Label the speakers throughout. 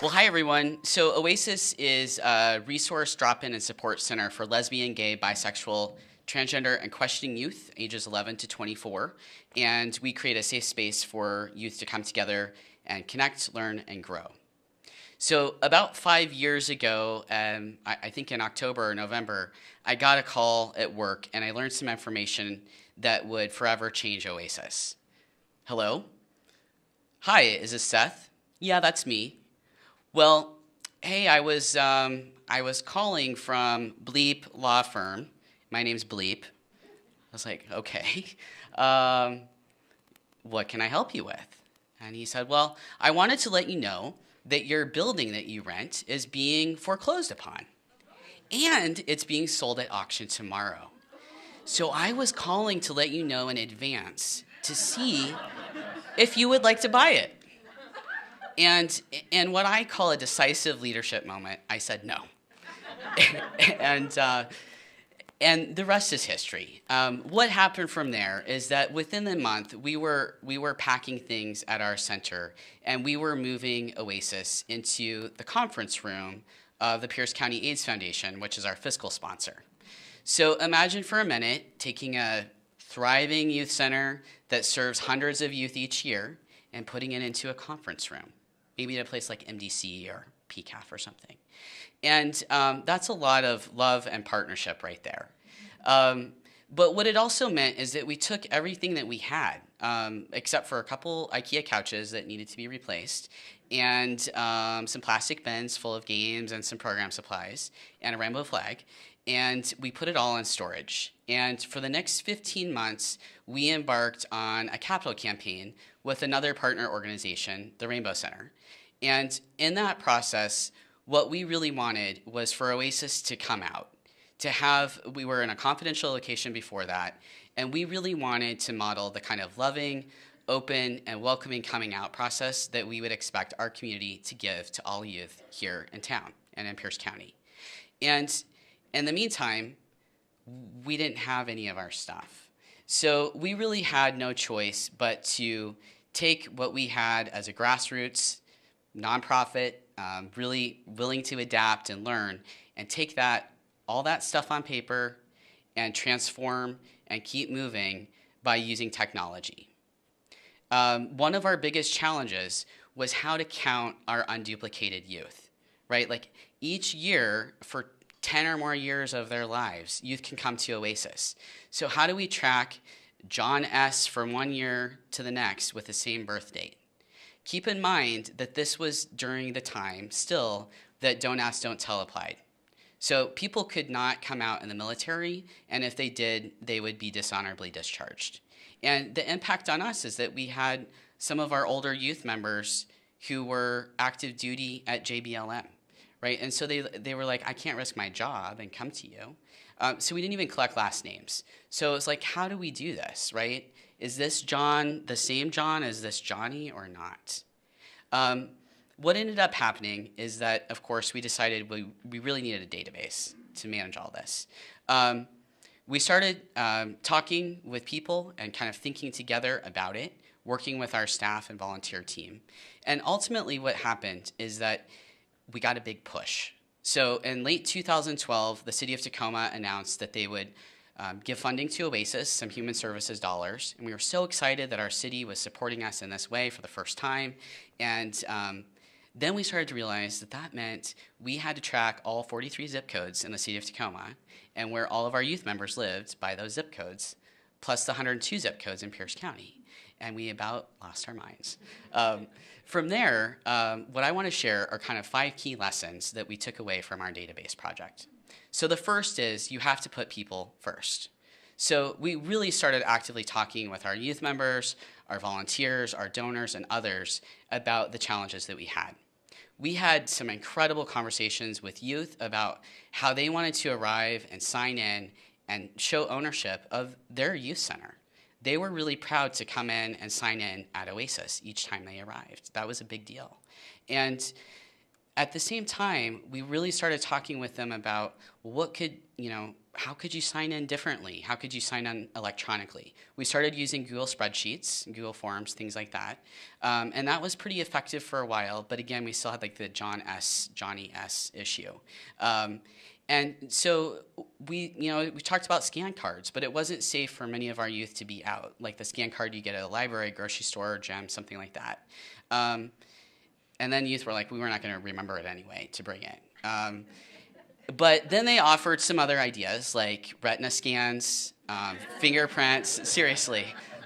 Speaker 1: Well, hi, everyone. So Oasis is a resource drop-in and support center for lesbian, gay, bisexual, transgender, and questioning youth, ages 11 to 24. And we create a safe space for youth to come together and connect, learn, and grow. So about 5 years ago, I think in October or November, I got a call at work, and I learned some information that would forever change Oasis. Hello? Hi, is this Seth? Yeah, that's me. Well, hey, I was calling from Bleep Law Firm. My name's Bleep. I was like, okay. What can I help you with? And he said, well, I wanted to let you know that your building that you rent is being foreclosed upon. And it's being sold at auction tomorrow. So I was calling to let you know in advance to see if you would like to buy it. And what I call a decisive leadership moment, I said no. And the rest is history. What happened from there is that within the month, we were packing things at our center, and we were moving Oasis into the conference room of the Pierce County AIDS Foundation, which is our fiscal sponsor. So imagine for a minute taking a thriving youth center that serves hundreds of youth each year and putting it into a conference room, maybe in a place like MDC or PCAF or something. And that's a lot of love and partnership right there. But what it also meant is that we took everything that we had, except for a couple IKEA couches that needed to be replaced, and some plastic bins full of games and some program supplies, and a rainbow flag, and we put it all in storage. And for the next 15 months, we embarked on a capital campaign with another partner organization, the Rainbow Center. And in that process, what we really wanted was for Oasis to come out, we were in a confidential location before that, and we really wanted to model the kind of loving, open, and welcoming coming out process that we would expect our community to give to all youth here in town and in Pierce County. And in the meantime, we didn't have any of our stuff. So we really had no choice but to take what we had as a grassroots nonprofit, really willing to adapt and learn, and take all that stuff on paper and transform and keep moving by using technology. One of our biggest challenges was how to count our unduplicated youth, right? Like each year for 10 or more years of their lives, youth can come to Oasis. So how do we track John S. from one year to the next with the same birth date? Keep in mind that this was during the time still that Don't Ask, Don't Tell applied. So people could not come out in the military, and if they did, they would be dishonorably discharged. And the impact on us is that we had some of our older youth members who were active duty at JBLM, right? And so they were like, I can't risk my job and come to you. So we didn't even collect last names. So it's like, how do we do this, right? Is this John the same John as this Johnny or not? What ended up happening is that, of course, we decided we really needed a database to manage all this. We started talking with people and kind of thinking together about it, working with our staff and volunteer team. And ultimately what happened is that we got a big push. So in late 2012, the city of Tacoma announced that they would give funding to Oasis, some human services dollars. And we were so excited that our city was supporting us in this way for the first time. And then we started to realize that that meant we had to track all 43 zip codes in the city of Tacoma and where all of our youth members lived by those zip codes, plus the 102 zip codes in Pierce County. And we about lost our minds. From there, what I want to share are kind of 5 key lessons that we took away from our database project. So the first is you have to put people first. So we really started actively talking with our youth members, our volunteers, our donors, and others about the challenges that we had. We had some incredible conversations with youth about how they wanted to arrive and sign in and show ownership of their youth center. They were really proud to come in and sign in at Oasis each time they arrived. That was a big deal. And at the same time, we really started talking with them about what could, how could you sign in differently? How could you sign in electronically? We started using Google spreadsheets, Google Forms, things like that. And that was pretty effective for a while, but again, we still had like the Johnny S issue. And so we talked about scan cards, but it wasn't safe for many of our youth to be out, like the scan card you get at a library, grocery store, gym, something like that. And then youth were like, we were not going to remember it anyway to bring it. But then they offered some other ideas like retina scans, fingerprints, seriously.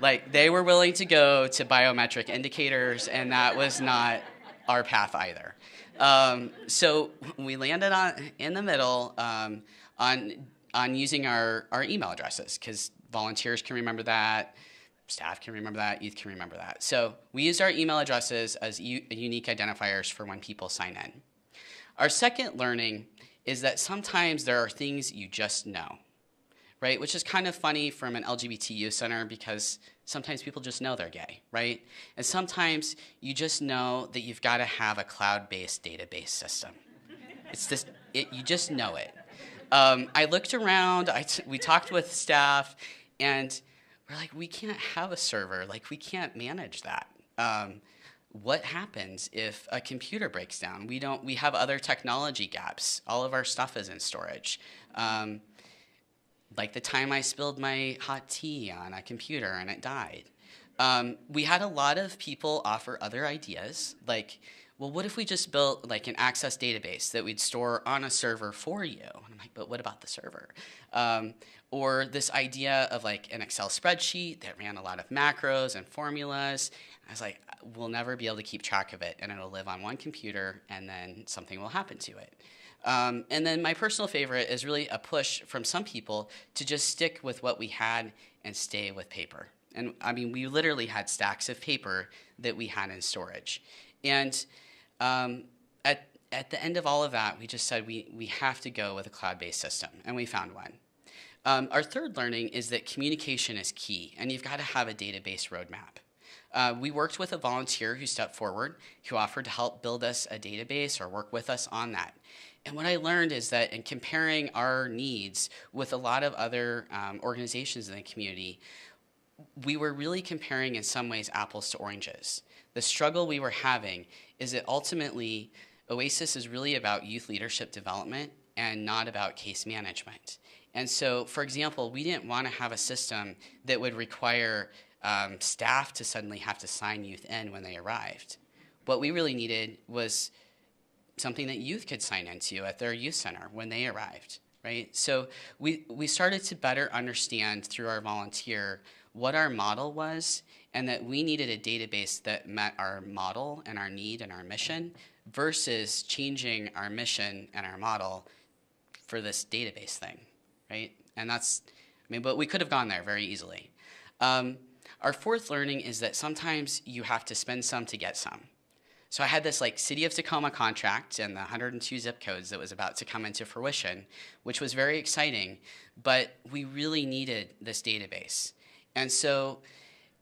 Speaker 1: Like they were willing to go to biometric indicators, and that was not our path either. So we landed in the middle on using our email addresses, because volunteers can remember that, staff can remember that, youth can remember that. So we used our email addresses as unique identifiers for when people sign in. Our second learning is that sometimes there are things you just know, right? Which is kind of funny from an LGBT youth center, because sometimes people just know they're gay, right? And sometimes you just know that you've got to have a cloud-based database system. You just know it. I looked around, we talked with staff, and we're like, we can't have a server, like we can't manage that. What happens if a computer breaks down? We have other technology gaps. All of our stuff is in storage. Like the time I spilled my hot tea on a computer and it died. We had a lot of people offer other ideas, like, well, what if we just built like an access database that we'd store on a server for you? And I'm like, but what about the server? Or this idea of like an Excel spreadsheet that ran a lot of macros and formulas. I was like, we'll never be able to keep track of it, and it'll live on one computer, and then something will happen to it. And then my personal favorite is really a push from some people to just stick with what we had and stay with paper. And I mean, we literally had stacks of paper that we had in storage. And at the end of all of that, we just said we have to go with a cloud-based system, and we found one. Our third learning is that communication is key, and you've got to have a database roadmap. We worked with a volunteer who stepped forward, who offered to help build us a database or work with us on that. And what I learned is that in comparing our needs with a lot of other organizations in the community, we were really comparing in some ways apples to oranges. The struggle we were having is that ultimately Oasis is really about youth leadership development and not about case management. And so, for example, we didn't want to have a system that would require staff to suddenly have to sign youth in when they arrived. What we really needed was something that youth could sign into at their youth center when they arrived, right? So we started to better understand through our volunteer what our model was, and that we needed a database that met our model and our need and our mission versus changing our mission and our model for this database thing, right? And but we could have gone there very easily. Our fourth learning is that sometimes you have to spend some to get some. So I had this like City of Tacoma contract and the 102 zip codes that was about to come into fruition, which was very exciting, but we really needed this database. And so,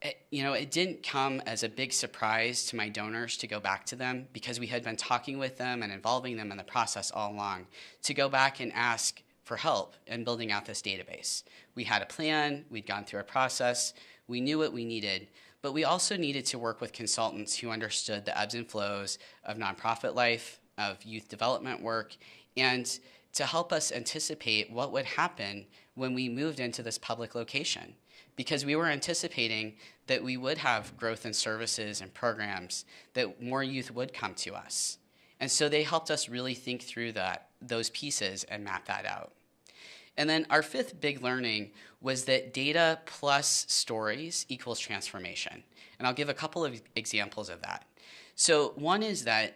Speaker 1: it didn't come as a big surprise to my donors to go back to them, because we had been talking with them and involving them in the process all along, to go back and ask for help in building out this database. We had a plan, we'd gone through a process, we knew what we needed, but we also needed to work with consultants who understood the ebbs and flows of nonprofit life, of youth development work, and to help us anticipate what would happen when we moved into this public location. Because we were anticipating that we would have growth in services and programs, that more youth would come to us. And so they helped us really think through those pieces and map that out. And then our fifth big learning was that data plus stories equals transformation. And I'll give a couple of examples of that. So one is that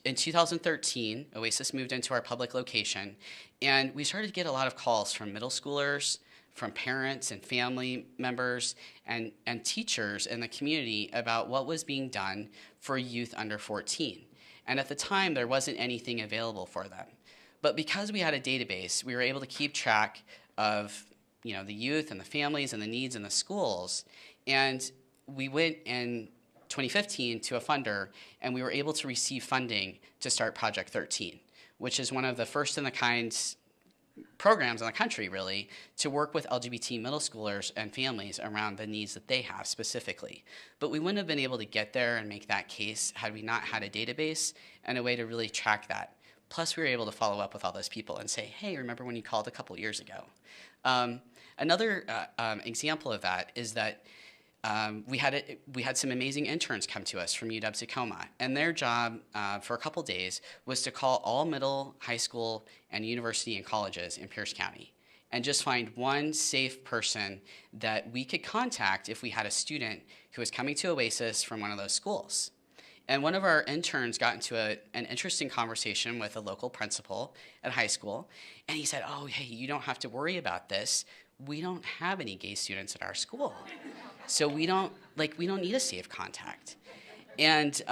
Speaker 1: in 2013, Oasis moved into our public location, and we started to get a lot of calls from middle schoolers, from parents and family members and teachers in the community about what was being done for youth under 14. And at the time, there wasn't anything available for them. But because we had a database, we were able to keep track of the youth and the families and the needs in the schools. And we went in 2015 to a funder, and we were able to receive funding to start Project 13, which is one of the first in the kind programs in the country, really, to work with LGBT middle schoolers and families around the needs that they have specifically. But we wouldn't have been able to get there and make that case had we not had a database and a way to really track that. Plus, we were able to follow up with all those people and say, hey, remember when you called a couple years ago? Another example of that is that we had some amazing interns come to us from UW-Tacoma, and their job for a couple days was to call all middle, high school, and university and colleges in Pierce County and just find one safe person that we could contact if we had a student who was coming to Oasis from one of those schools. And one of our interns got into an interesting conversation with a local principal at high school, and he said, oh, hey, you don't have to worry about this. We don't have any gay students at our school. So we don't need a safe contact. And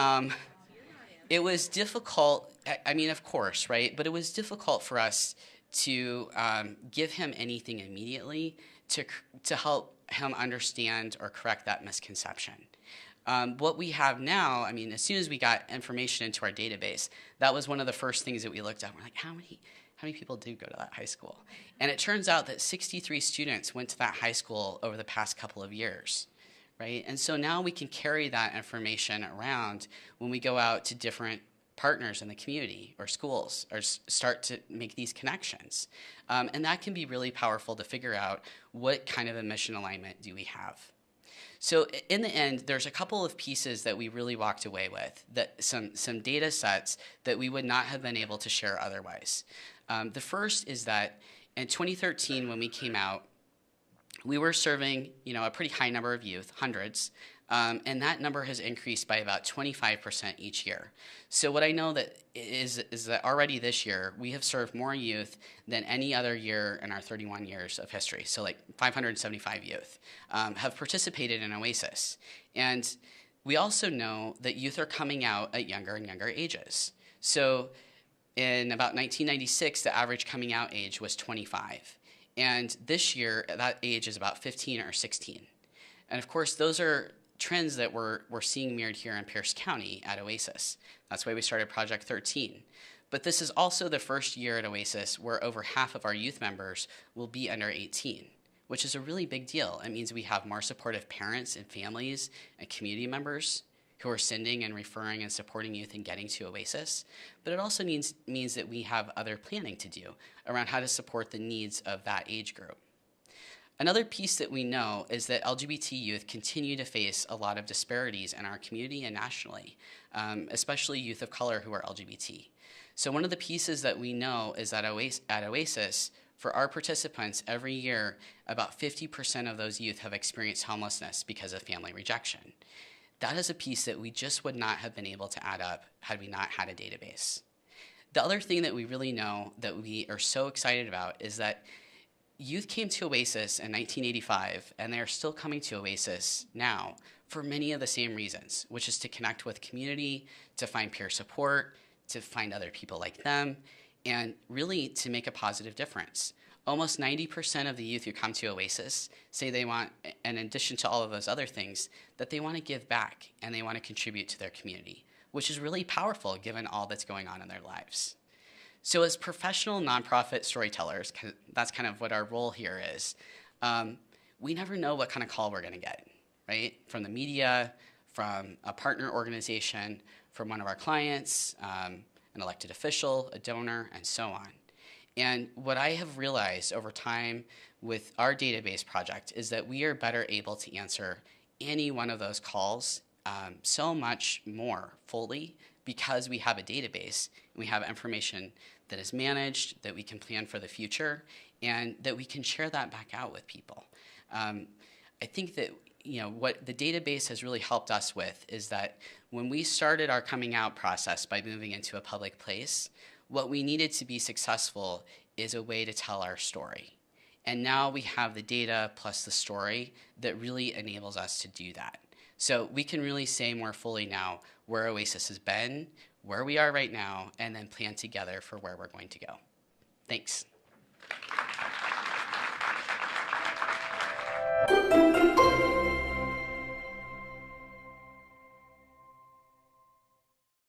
Speaker 1: it was difficult, I mean, of course, right? But it was difficult for us to give him anything immediately to help him understand or correct that misconception. What we have now, I mean, as soon as we got information into our database, that was one of the first things that we looked at. We're like, how many people do go to that high school? And it turns out that 63 students went to that high school over the past couple of years, right? And so now we can carry that information around when we go out to different partners in the community or schools or start to make these connections. And that can be really powerful to figure out what kind of a mission alignment do we have. So in the end, there's a couple of pieces that we really walked away with, that some data sets that we would not have been able to share otherwise. The first is that in 2013, when we came out, we were serving a pretty high number of youth, hundreds, and that number has increased by about 25% each year. So what I know that is that already this year, we have served more youth than any other year in our 31 years of history. So like 575 youth have participated in Oasis. And we also know that youth are coming out at younger and younger ages. So in about 1996, the average coming out age was 25. And this year, that age is about 15 or 16. And of course, those are trends that we're seeing mirrored here in Pierce County at Oasis. That's why we started Project 13. But this is also the first year at Oasis where over half of our youth members will be under 18, which is a really big deal. It means we have more supportive parents and families and community members who are sending and referring and supporting youth in getting to Oasis. But it also means that we have other planning to do around how to support the needs of that age group. Another piece that we know is that LGBT youth continue to face a lot of disparities in our community and nationally, especially youth of color who are LGBT. So one of the pieces that we know is that at Oasis, for our participants, every year, about 50% of those youth have experienced homelessness because of family rejection. That is a piece that we just would not have been able to add up had we not had a database. The other thing that we really know that we are so excited about is that youth came to Oasis in 1985, and they are still coming to Oasis now for many of the same reasons, which is to connect with community, to find peer support, to find other people like them, and really to make a positive difference. Almost 90% of the youth who come to Oasis say they want, in addition to all of those other things, that they want to give back and they want to contribute to their community, which is really powerful given all that's going on in their lives. So as professional nonprofit storytellers, that's kind of what our role here is, we never know what kind of call we're going to get, right? From the media, from a partner organization, from one of our clients, an elected official, a donor, and so on. And what I have realized over time with our database project is that we are better able to answer any one of those calls so much more fully because we have a database and we have information that is managed, that we can plan for the future, and that we can share that back out with people. I think that what the database has really helped us with is that when we started our coming out process by moving into a public place, what we needed to be successful is a way to tell our story. And now we have the data plus the story that really enables us to do that. So we can really say more fully now where Oasis has been, where we are right now, and then plan together for where we're going to go. Thanks.